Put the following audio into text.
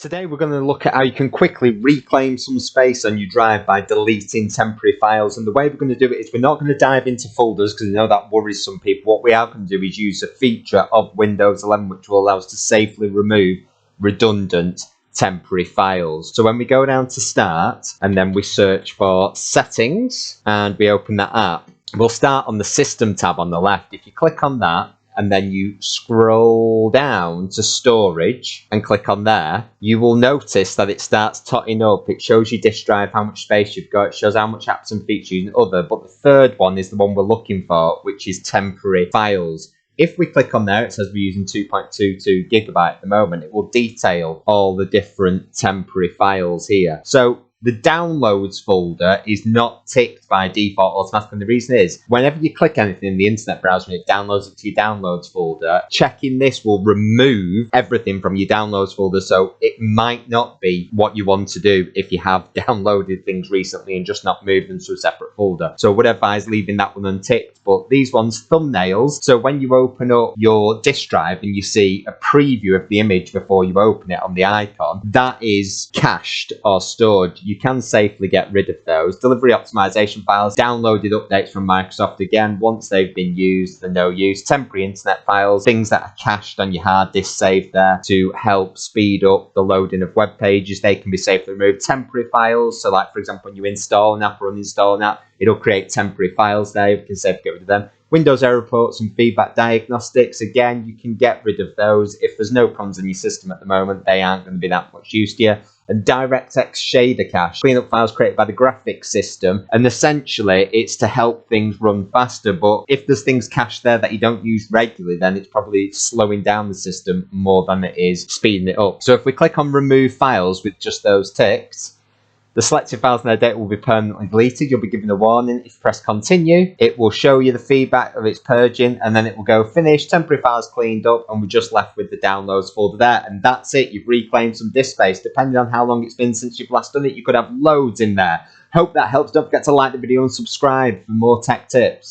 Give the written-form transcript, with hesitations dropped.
Today we're going to look at how you can quickly reclaim some space on your drive by deleting temporary files. And the way we're going to do it is we're not going to dive into folders because I know that worries some people. What we are going to do is use a feature of Windows 11 which will allow us to safely remove redundant temporary files. So when we go down to Start and then we search for Settings and we open that up, we'll start on the System tab on the left. If you click on that, and then you scroll down to storage and click on there, you will notice that it starts totting up. It shows your disk drive, how much space you've got, it shows how much apps and features and other, but the third one is the one we're looking for, which is temporary files. If we click on there, it says we're using 2.22 gigabyte at the moment. It will detail all the different temporary files here. So the downloads folder is not ticked by default automatically. And the reason is, whenever you click anything in the internet browser and it downloads it to your downloads folder, checking this will remove everything from your downloads folder. So it might not be what you want to do if you have downloaded things recently and just not moved them to a separate folder. So I would advise leaving that one unticked. But these ones, thumbnails, so when you open up your disk drive and you see a preview of the image before you open it on the icon, that is cached or stored. You can safely get rid of those. Delivery optimization files, downloaded updates from Microsoft, again, once they've been used, they're no use. Temporary internet files, things that are cached on your hard disk saved there to help speed up the loading of web pages, they can be safely removed. Temporary files, so like for example when you install an app or uninstall an app, it'll create temporary files there, you can safely get rid of them. Windows error reports and feedback diagnostics, again, you can get rid of those. If there's no problems in your system at the moment, they aren't going to be that much use to you. And DirectX shader cache, clean up files created by the graphics system, and essentially it's to help things run faster, but if there's things cached there that you don't use regularly, then it's probably slowing down the system more than it is speeding it up. So if we click on remove files with just those ticks, the selected files and their data will be permanently deleted. You'll be given a warning. If you press continue, it will show you the feedback of its purging, and then it will go finish, temporary files cleaned up, and we're just left with the downloads folder there. And that's it. You've reclaimed some disk space. Depending on how long it's been since you've last done it, you could have loads in there. Hope that helps. Don't forget to like the video and subscribe for more tech tips.